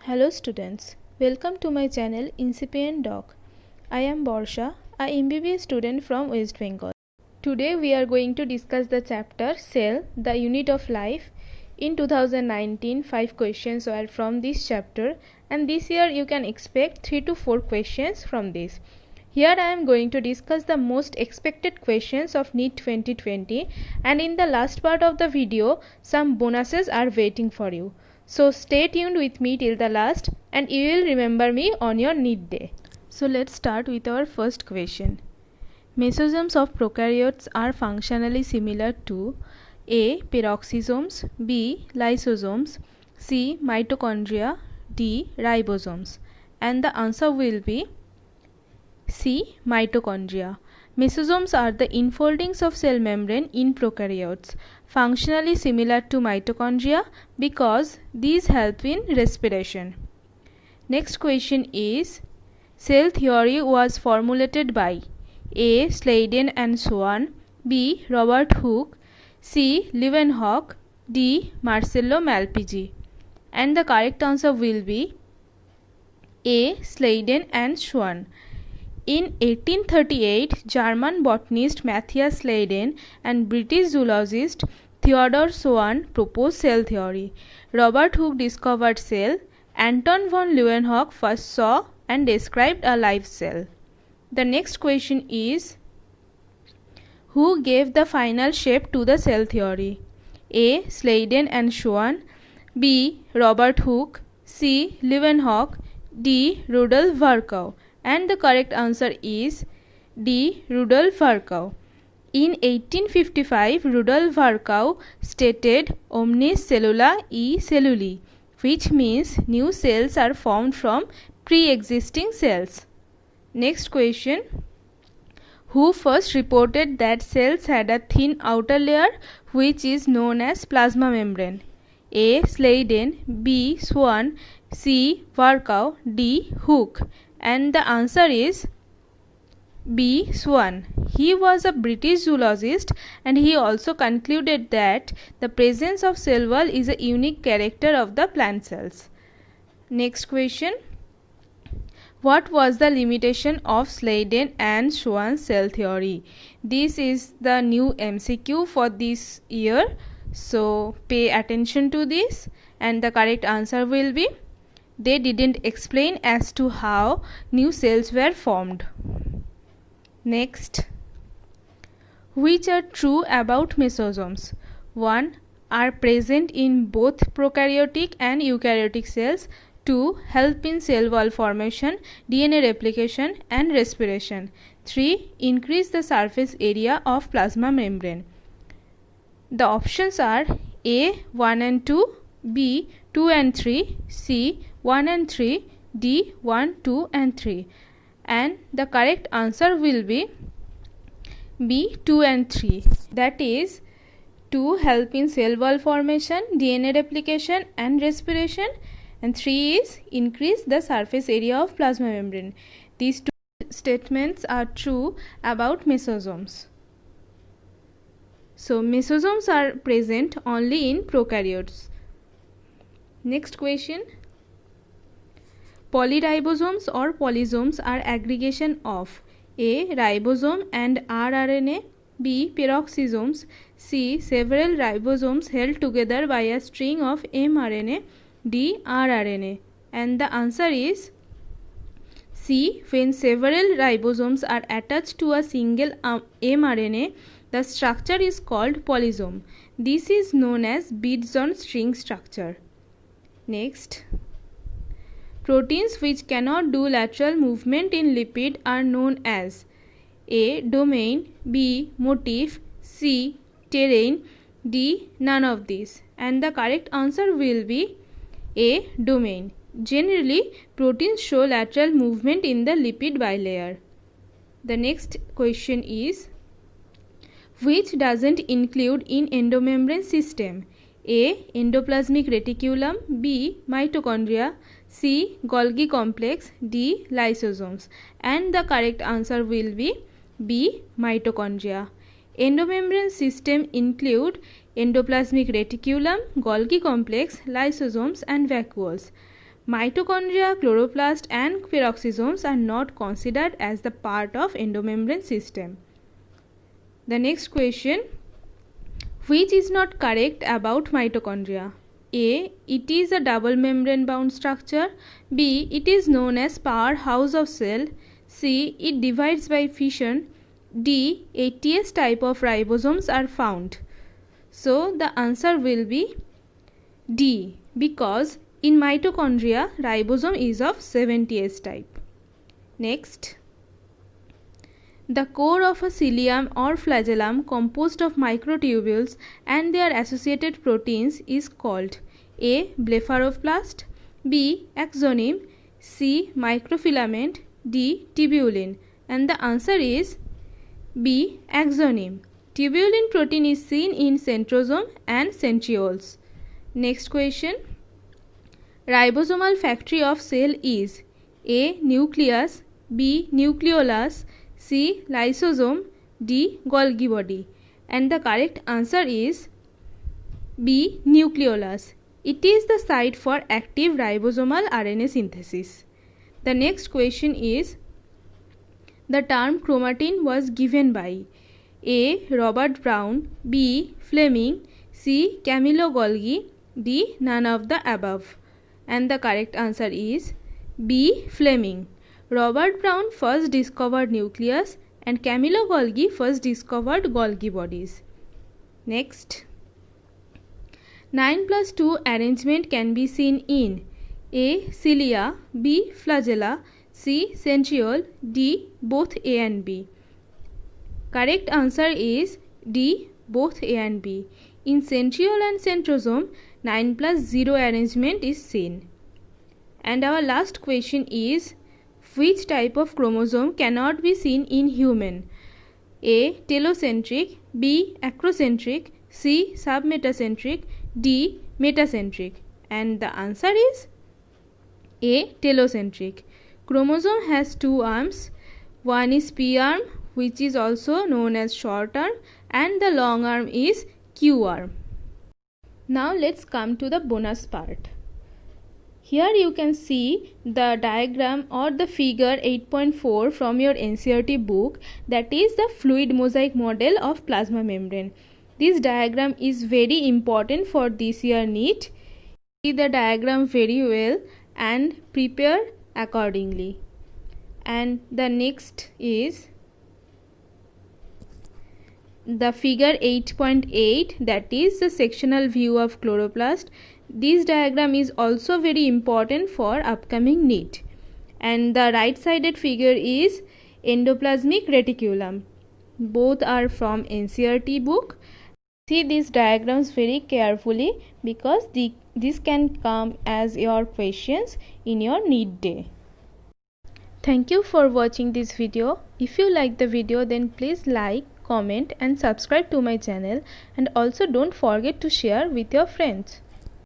Hello students, welcome to my channel Incipient Doc. I am Borsha, a MBBS student from West Bengal. Today we are going to discuss the chapter Cell, the Unit of Life. In 2019, 5 questions were from this chapter, and this year you can expect 3 to 4 questions from this. Here I am going to discuss the most expected questions of NEET 2020, and in the last part of the video some bonuses are waiting for you. So stay tuned with me till the last and you will remember me on your NEET day. So let's start with our first question. Mesosomes of prokaryotes are functionally similar to A. Peroxisomes, B. Lysosomes, C. Mitochondria, D. Ribosomes. And the answer will be C. Mitochondria. Mesosomes are the infoldings of cell membrane in prokaryotes, functionally similar to mitochondria because these help in respiration. Next question is, cell theory was formulated by A. Sladen and Swan, B. Robert Hooke, C. Leeuwenhoek, D. Marcello Malpighi. And the correct answer will be A. Sladen and Swan. In 1838, German botanist Matthias Sladen and British zoologist Theodore Swan proposed cell theory. Robert Hooke discovered cell. Anton von Leeuwenhoek first saw and described a live cell. The next question is, who gave the final shape to the cell theory? A. Sladen and Swan, B. Robert Hooke, C. Leeuwenhoek, D. Rudolf Virchow. And the correct answer is D. Rudolf Virchow. In 1855, Rudolf Virchow stated omnis cellula e celluli, which means new cells are formed from pre-existing cells. Next question. Who first reported that cells had a thin outer layer which is known as plasma membrane? A. Sladen, B. Swan, C. Virchow, D. Hooke. And the answer is B. Swan. He was a British zoologist and he also concluded that the presence of cell wall is a unique character of the plant cells. Next question. What was the limitation of Sladen and Swan's cell theory? This is the new MCQ for this year, so pay attention to this, and the correct answer will be they didn't explain as to how new cells were formed. Next. Which are true about mesosomes? 1. Are present in both prokaryotic and eukaryotic cells. 2. Help in cell wall formation, DNA replication and respiration. 3. Increase the surface area of plasma membrane. The options are A. 1 and 2, B. 2 and 3, C. 1 and 3, D. 1, 2 and 3. And the correct answer will be B. 2 and 3. That is, 2 help in cell wall formation, DNA replication and respiration, and 3 is increase the surface area of plasma membrane. These two statements are true about mesosomes. So mesosomes are present only in prokaryotes. Next question. Polyribosomes or polysomes are aggregation of A. Ribosome and rRNA, B. Peroxisomes, C. Several ribosomes held together by a string of mRNA, D. rRNA. And the answer is C. When several ribosomes are attached to a single mRNA, the structure is called polysome. This is known as beads on string structure. Next. Proteins which cannot do lateral movement in lipid are known as A. Domain, B. Motif, C. Terrain, D. None of these. And the correct answer will be A. Domain. Generally, proteins show lateral movement in the lipid bilayer. The next question is, which doesn't include in endomembrane system? A. Endoplasmic reticulum, B. Mitochondria, C. Golgi complex, D. Lysosomes. And the correct answer will be B. Mitochondria. Endomembrane system include endoplasmic reticulum, Golgi complex, lysosomes and vacuoles. mitochondria, chloroplast and peroxisomes are not considered as the part of endomembrane system. The next question, which is not correct about mitochondria? A. It is a double membrane bound structure. B. It is known as powerhouse of cell. C. It divides by fission. D. ATS type of ribosomes are found. So the answer will be D, because in mitochondria ribosome is of 70S type. Next, the core of a cilium or flagellum composed of microtubules and their associated proteins is called A. blepharoplast, B. axoneme, C. microfilament, D. tubulin, and the answer is B. axoneme. Tubulin protein is seen in centrosome and centrioles. Next question, ribosomal factory of cell is A. nucleus, B. nucleolus, C. lysosome, D. Golgi body, and the correct answer is B. nucleolus. It is the site for active ribosomal RNA synthesis. The next question is, the term chromatin was given by A. Robert Brown, B. Fleming, C. Camillo Golgi, D. none of the above, and the correct answer is B. Fleming. Robert Brown first discovered nucleus and Camillo Golgi first discovered Golgi bodies. Next, 9+2 arrangement can be seen in A. cilia, B. flagella, C. centriole, D. both A and B. Correct answer is D. both A and B. In centriole and centrosome, 9+0 arrangement is seen. And our last question is, which type of chromosome cannot be seen in human? A. telocentric, B. acrocentric, C. submetacentric, D. metacentric, and the answer is A. telocentric. Chromosome has two arms. One is P arm, which is also known as short arm, and the long arm is Q arm. Now let's come to the bonus part. Here you can see the diagram or the figure 8.4 from your NCERT book, that is the fluid mosaic model of plasma membrane. This diagram is very important for this year NEET. See the diagram very well and prepare accordingly. And the next is the figure 8.8, that is the sectional view of chloroplast. This diagram is also very important for upcoming NEET. And the right sided figure is endoplasmic reticulum. Both are from NCERT book. See these diagrams very carefully because this can come as your questions in your NEET day. Thank you for watching this video. If you like the video, then please like, comment and subscribe to my channel, and also don't forget to share with your friends.